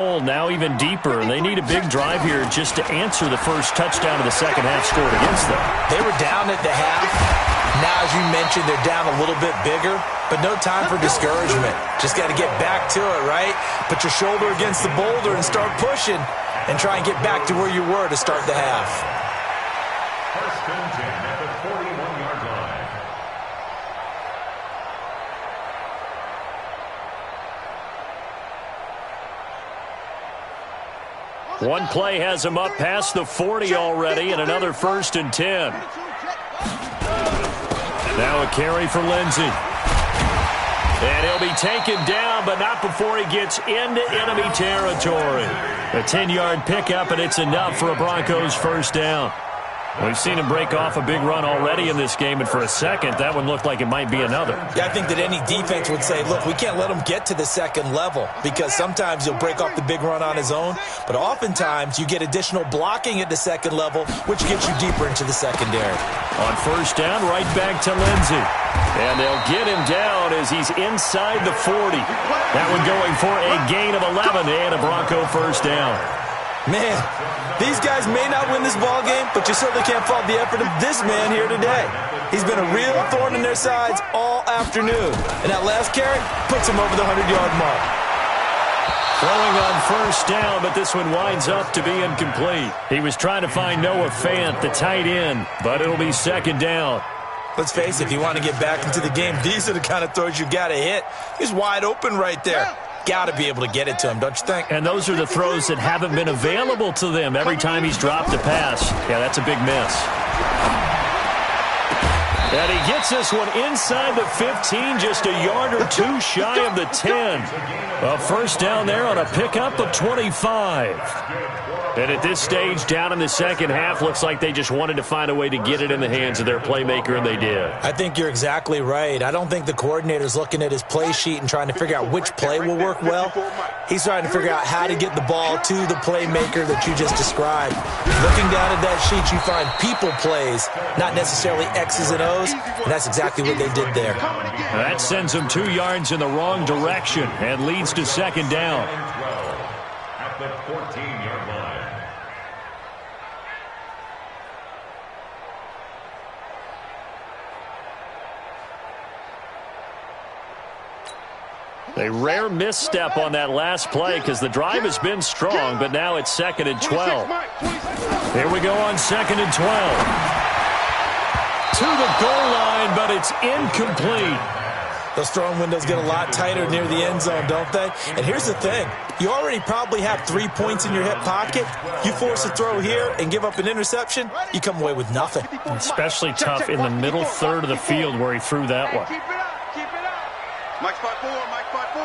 Now even deeper, and they need a big drive here just to answer the first touchdown of the second half scored against them. They were down at the half. Now, as you mentioned, they're down a little bit bigger, but no time for discouragement. Just got to get back to it, right? Put your shoulder against the boulder and start pushing and try and get back to where you were to start the half. First and 10 at the 41-yard line. One play has him up past the 40 already, and another first and 10. Now a carry for Lindsey. And he'll be taken down, but not before he gets into enemy territory. A 10-yard pickup, and it's enough for a Broncos first down. We've seen him break off a big run already in this game, and for a second, that one looked like it might be another. Yeah, I think that any defense would say, look, we can't let him get to the second level because sometimes he'll break off the big run on his own, but oftentimes you get additional blocking at the second level, which gets you deeper into the secondary. On first down, right back to Lindsey. And they'll get him down as he's inside the 40. That one going for a gain of 11 and a Bronco first down. Man, these guys may not win this ball game, but you certainly can't fault the effort of this man here today. He's been a real thorn in their sides all afternoon. And that last carry puts him over the 100-yard mark. Throwing on first down, but this one winds up to be incomplete. He was trying to find Noah Fant, the tight end, but it'll be second down. Let's face it, if you want to get back into the game, these are the kind of throws you got to hit. He's wide open right there. Got to be able to get it to him, don't you think? And those are the throws that haven't been available to them every time he's dropped a pass. Yeah, that's a big miss. And he gets this one inside the 15, just a yard or two shy of the 10. A first down there on a pickup of 25. And at this stage, down in the second half, looks like they just wanted to find a way to get it in the hands of their playmaker, and they did. I think you're exactly right. I don't think the coordinator's looking at his play sheet and trying to figure out which play will work well. He's trying to figure out how to get the ball to the playmaker that you just described. Looking down at that sheet, you find people plays, not necessarily X's and O's, and that's exactly what they did there. That sends them 2 yards in the wrong direction and leads to second down. At the 14-yard line. A rare misstep on that last play because the drive has been strong, but now it's second and 12. Here we go on second and 12. To the goal line, but it's incomplete. Those throwing windows get a lot tighter near the end zone, don't they? And here's the thing. You already probably have 3 points in your hip pocket. You force a throw here and give up an interception, you come away with nothing. Especially tough in the middle third of the field where he threw that one. Mike spot 4, Mike spot 4.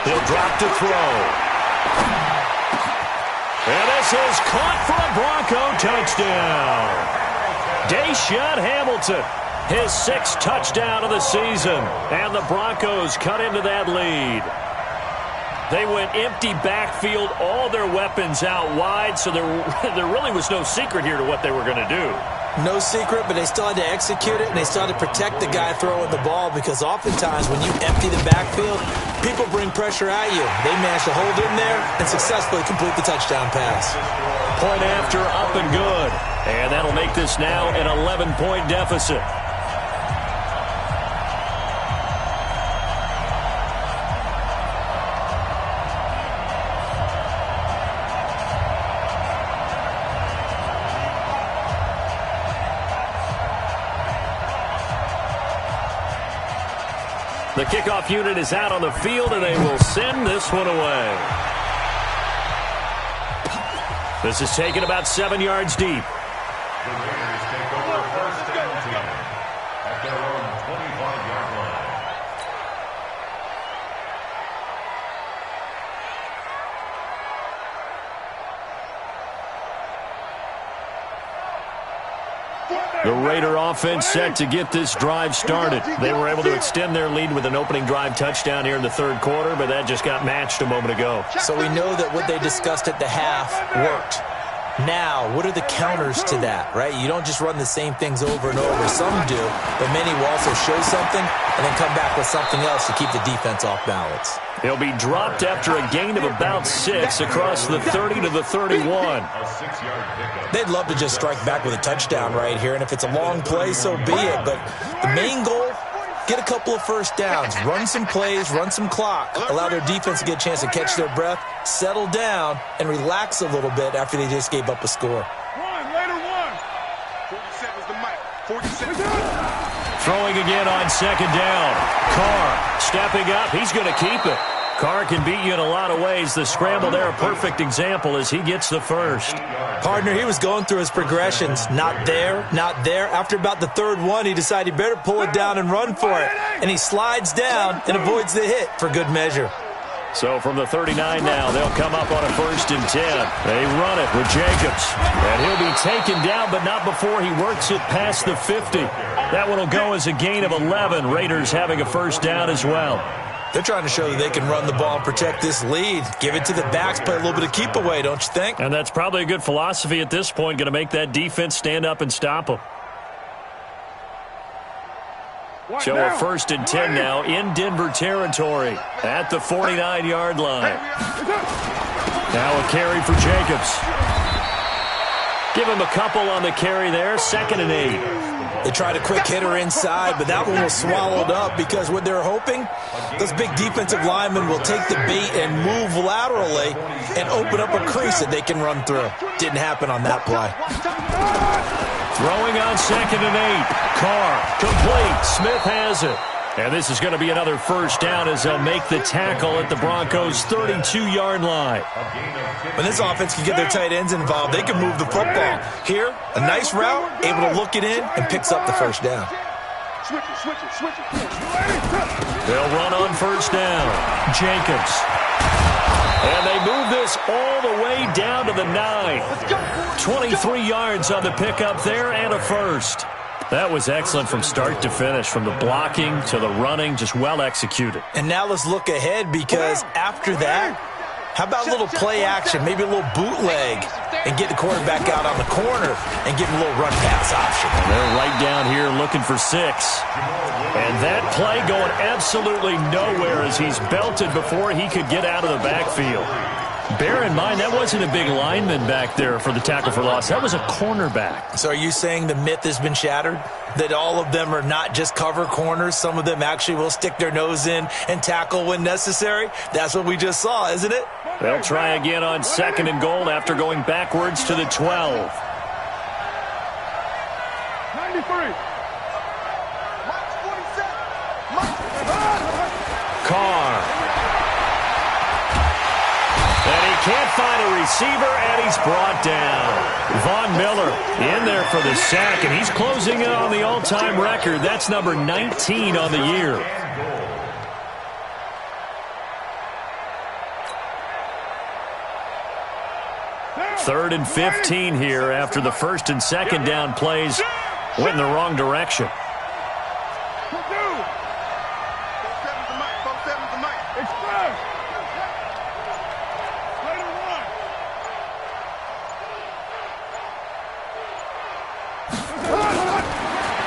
He'll drop to throw. And this is caught for a Bronco touchdown. Deshaun Hamilton, his 6th touchdown of the season. And the Broncos cut into that lead. They went empty backfield, all their weapons out wide, so there really was no secret here to what they were going to do. No secret, but they still had to execute it, and they still had to protect the guy throwing the ball because oftentimes when you empty the backfield, people bring pressure at you. They managed to hold in there and successfully complete the touchdown pass. Point after, up and good. And that'll make this now an 11-point deficit. The kickoff unit is out on the field, and they will send this one away. This is taken about 7 yards deep. The Raiders take over first and 10 at their own 25-yard line. The Raider offense set to get this drive started. They were able to extend their lead with an opening drive touchdown here in the third quarter, but that just got matched a moment ago. So we know that what they discussed at the half worked. Now, what are the counters to that, right? You don't just run the same things over and over. Some do, but many will also show something and then come back with something else to keep the defense off balance. He'll be dropped after a gain of about 6 across the 30 to the 31. They'd love to just strike back with a touchdown right here, and if it's a long play, so be it. But the main goal, get a couple of first downs, run some plays, run some clock, allow their defense to get a chance to catch their breath, settle down, and relax a little bit after they just gave up a score. 47's the mic. 47. Throwing again on second down. Carr stepping up. He's going to keep it. Carr can beat you in a lot of ways. The scramble there, a perfect example as he gets the first. Partner, he was going through his progressions. Not there, not there. After about the third one, he decided he better pull it down and run for it. And he slides down and avoids the hit for good measure. So from the 39 now, they'll come up on a 1st and 10. They run it with Jacobs. And he'll be taken down, but not before he works it past the 50. That one will go as a gain of 11. Raiders having a first down as well. They're trying to show that they can run the ball and protect this lead. Give it to the backs, play a little bit of keep away, don't you think? And that's probably a good philosophy at this point, going to make that defense stand up and stop them. So a 1st and 10 now in Denver territory at the 49-yard line. Now a carry for Jacobs. Give him a couple on the carry there, 2nd and 8. They tried a quick hitter inside, but that one was swallowed up because what they're hoping, those big defensive linemen will take the bait and move laterally and open up a crease that they can run through. Didn't happen on that play. Throwing on 2nd and 8. Carr complete. Smith has it. And this is going to be another first down as they'll make the tackle at the Broncos' 32-yard line. When this offense can get their tight ends involved, they can move the football. Here, a nice route, able to look it in, and picks up the first down. They'll run on first down. Jacobs. And they move this all the way down to the 9. 23 yards on the pickup there and a first. That was excellent from start to finish, from the blocking to the running, just well executed. And now let's look ahead, because after that, how about a little play action, maybe a little bootleg, and get the quarterback out on the corner and give him a little run pass option. And they're right down here looking for 6. And that play going absolutely nowhere as he's belted before he could get out of the backfield. Bear in mind, that wasn't a big lineman back there for the tackle for loss. That was a cornerback. So are you saying the myth has been shattered? That all of them are not just cover corners? Some of them actually will stick their nose in and tackle when necessary? That's what we just saw, isn't it? They'll try again on 2nd and goal after going backwards to the 12. 93. Carr. And he can't find a receiver, and he's brought down. Von Miller in there for the sack, and he's closing in on the all-time record. That's number 19 on the year. Third and 15 here after the 1st and 2nd down plays went in the wrong direction.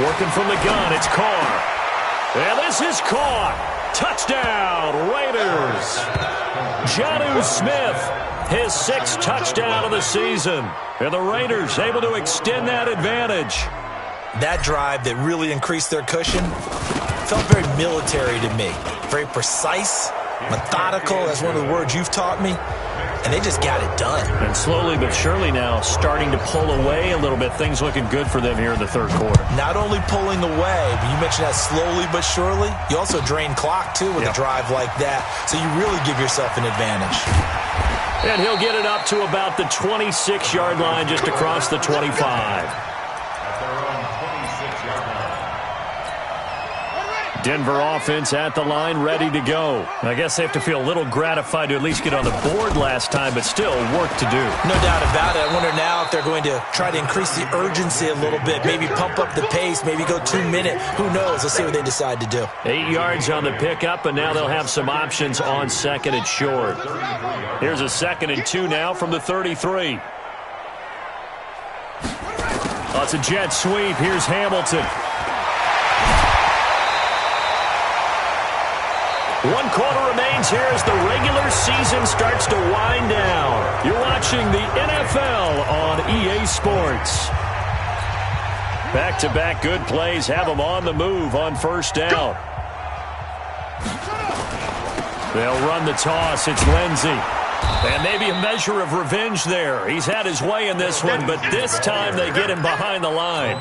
Working from the gun, it's Carr. And this is caught. Touchdown, Raiders. Jonnu Smith, his 6th touchdown of the season. And the Raiders able to extend that advantage. That drive that really increased their cushion felt very military to me. Very precise, methodical. That's one of the words you've taught me. And they just got it done. And slowly but surely now starting to pull away a little bit. Things looking good for them here in the 3rd quarter. Not only pulling away, but you mentioned that slowly but surely. You also drain clock, too, with a drive like that. So you really give yourself an advantage. And he'll get it up to about the 26-yard line just across the 25. Denver offense at the line, ready to go. I guess they have to feel a little gratified to at least get on the board last time, but still work to do. No doubt about it. I wonder now if they're going to try to increase the urgency a little bit, maybe pump up the pace, maybe go 2-minute. Who knows? Let's see what they decide to do. 8 yards on the pickup, and now they'll have some options on 2nd and short. Here's a 2nd and 2 now from the 33. Oh, it's a jet sweep. Here's Hamilton. 1 quarter remains here as the regular season starts to wind down. You're watching the NFL on EA Sports. Back-to-back good plays have them on the move on first down. They'll run the toss. It's Lindsey. And maybe a measure of revenge there. He's had his way in this one, but this time they get him behind the line.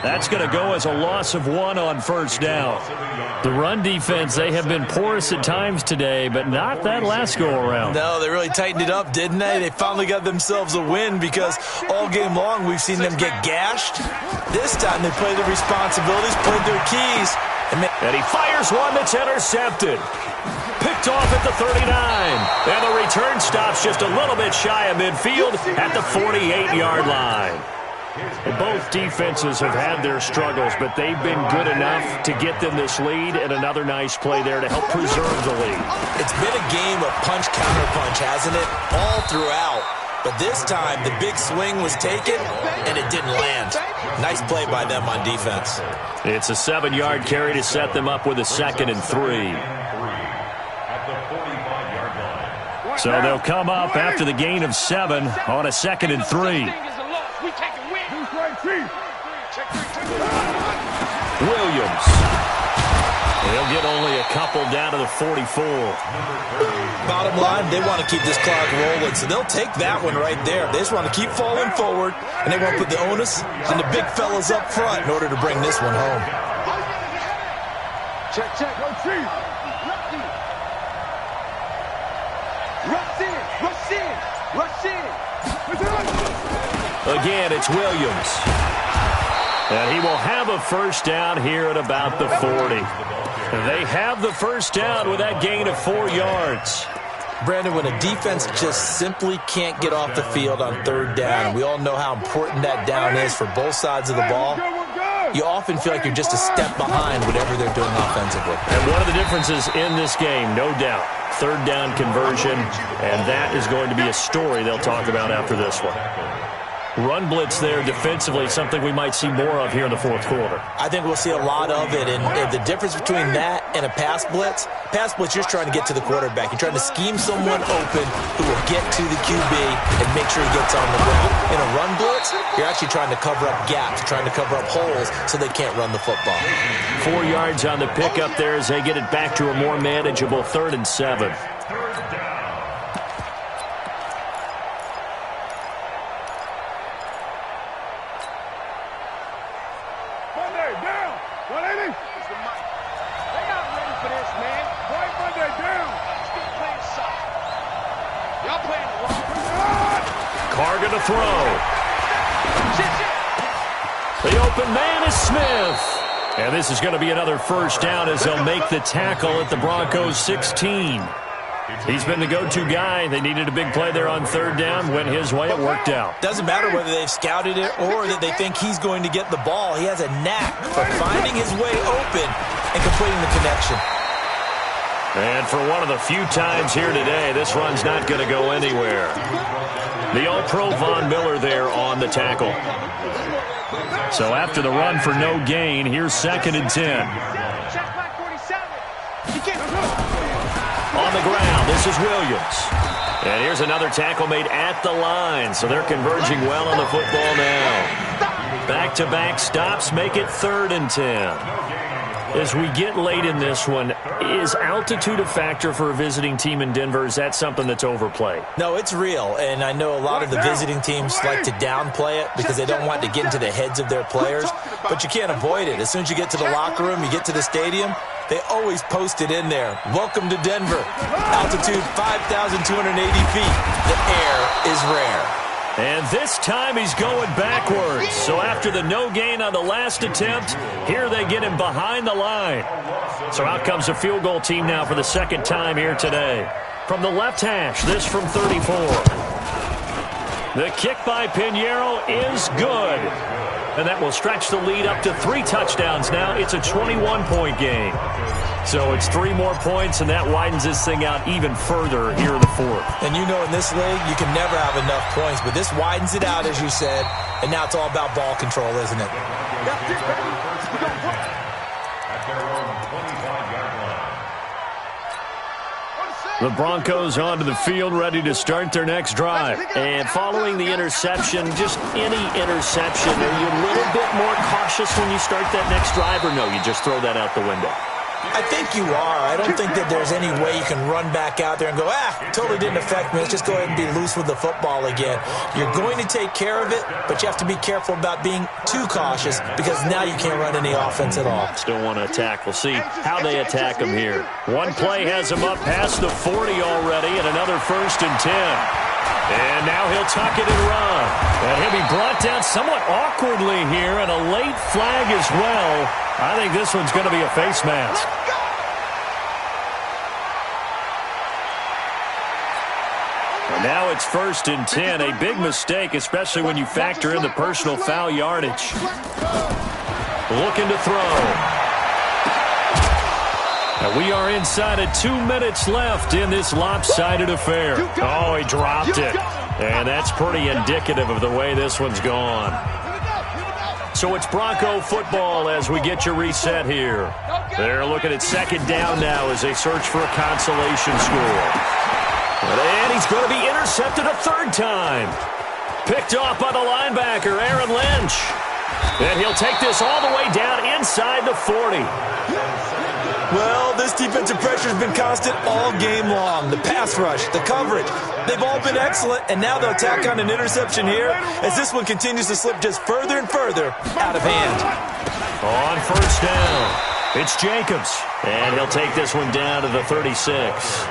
That's going to go as a loss of 1 on first down. The run defense, they have been porous at times today, but not that last go-around. No, they really tightened it up, didn't they? They finally got themselves a win because all game long we've seen them get gashed. This time they played their responsibilities, played their keys. And he fires one that's intercepted. Picked off at the 39. And the return stops just a little bit shy of midfield at the 48-yard line. And both defenses have had their struggles, but they've been good enough to get them this lead, and another nice play there to help preserve the lead. It's been a game of punch-counter-punch, hasn't it? All throughout. But this time, the big swing was taken, and it didn't land. Nice play by them on defense. It's a 7-yard carry to set them up with a 2nd and 3. So they'll come up after the gain of 7 on a 2nd and 3. Williams. They'll get only a couple down to the 44. Bottom line, they want to keep this clock rolling, so they'll take that one right there. They just want to keep falling forward, and they want to put the onus on the big fellas up front in order to bring this one home. Check. Go Chief. Rush in. Again, it's Williams. And he will have a first down here at about the 40. They have the first down with that gain of 4 yards. Brandon, when a defense just simply can't get off the field on 3rd down, we all know how important that down is for both sides of the ball. You often feel like you're just a step behind whatever they're doing offensively. And one of the differences in this game, no doubt, 3rd down conversion, and that is going to be a story they'll talk about after this one. Run blitz there defensively, something we might see more of here in the 4th quarter. I think we'll see a lot of it, and the difference between that and a pass blitz, you're just trying to get to the quarterback. You're trying to scheme someone open who will get to the QB and make sure he gets on the ground. In a run blitz, you're actually trying to cover up gaps, trying to cover up holes so they can't run the football. 4 yards on the pickup there as they get it back to a more manageable 3rd and 7. Carter to throw. The open man is Smith. And this is going to be another first down as they'll make the tackle at the Broncos' 16. He's been the go-to guy. They needed a big play there on 3rd down. Went his way. It worked out. Doesn't matter whether they've scouted it or that they think he's going to get the ball. He has a knack for finding his way open and completing the connection. And for one of the few times here today, this run's not going to go anywhere. The All-Pro Von Miller there on the tackle. So after the run for no gain, here's 2nd and 10. On the ground, this is Williams. And here's another tackle made at the line. So they're converging well on the football now. Back-to-back stops make it 3rd and 10. As we get late in this one, is altitude a factor for a visiting team in Denver? Is that something that's overplayed? No, it's real, and I know a lot of the visiting teams like to downplay it because they don't want to get into the heads of their players, but you can't avoid it. As soon as you get to the locker room, you get to the stadium, they always post it in there. Welcome to Denver. Altitude 5,280 feet. The air is rare. And this time he's going backwards. So after the no gain on the last attempt, here they get him behind the line. So out comes a field goal team now for the 2nd time here today. From the left hash, this from 34. The kick by Pinheiro is good. And that will stretch the lead up to 3 touchdowns now. It's a 21-point game. So it's 3 more points, and that widens this thing out even further here in the 4th. And you know in this league, you can never have enough points, but this widens it out, as you said, and now it's all about ball control, isn't it? The Broncos onto the field, ready to start their next drive. And following the interception, just any interception, are you a little bit more cautious when you start that next drive, or no, you just throw that out the window? I think you are. I don't think that there's any way you can run back out there and go, totally didn't affect me. Let's just go ahead and be loose with the football again. You're going to take care of it, but you have to be careful about being too cautious because now you can't run any offense at all. Still want to attack. We'll see how they attack him here. One play has him up past the 40 already, and another 1st and 10. And now he'll tuck it and run. And he'll be brought down somewhat awkwardly here, and a late flag as well. I think this one's going to be a face mask. And now it's 1st and 10. A big mistake, especially when you factor in the personal foul yardage. Looking to throw. And we are inside of 2 minutes left in this lopsided affair. Oh, he dropped it. And that's pretty indicative of the way this one's gone. So it's Bronco football as we get you reset here. They're looking at 2nd down now as they search for a consolation score. And he's going to be intercepted a 3rd time. Picked off by the linebacker, Aaron Lynch. And he'll take this all the way down inside the 40. Well, this defensive pressure has been constant all game long. The pass rush, the coverage, they've all been excellent, and now they'll tack on an interception here as this one continues to slip just further and further out of hand. On 1st down, it's Jacobs, and he'll take this one down to the 36.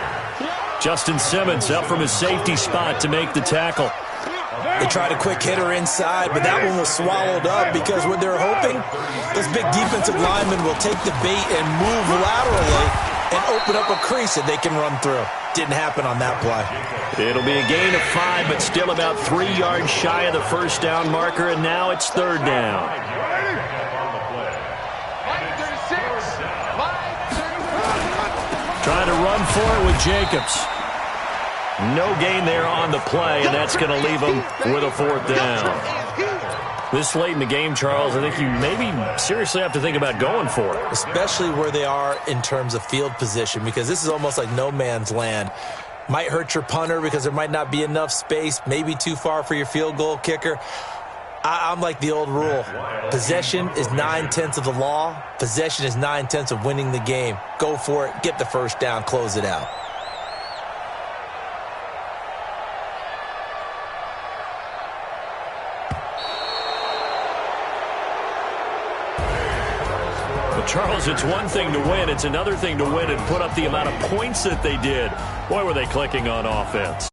Justin Simmons up from his safety spot to make the tackle. They tried a quick hitter inside, but that one was swallowed up because what they're hoping, this big defensive lineman will take the bait and move laterally and open up a crease that they can run through. Didn't happen on that play. It'll be a gain of 5, but still about 3 yards shy of the 1st down marker, and now it's 3rd down. Trying to run for it with Jacobs. No gain there on the play, and that's going to leave him with a 4th down. This late in the game, Charles, I think you maybe seriously have to think about going for it. Especially where they are in terms of field position, because this is almost like no man's land. Might hurt your punter because there might not be enough space, maybe too far for your field goal kicker. I'm like the old rule. Possession is 9/10 of the law. Possession is 9/10 of winning the game. Go for it. Get the 1st down. Close it out. Charles, it's one thing to win. It's another thing to win and put up the amount of points that they did. Boy, were they clicking on offense.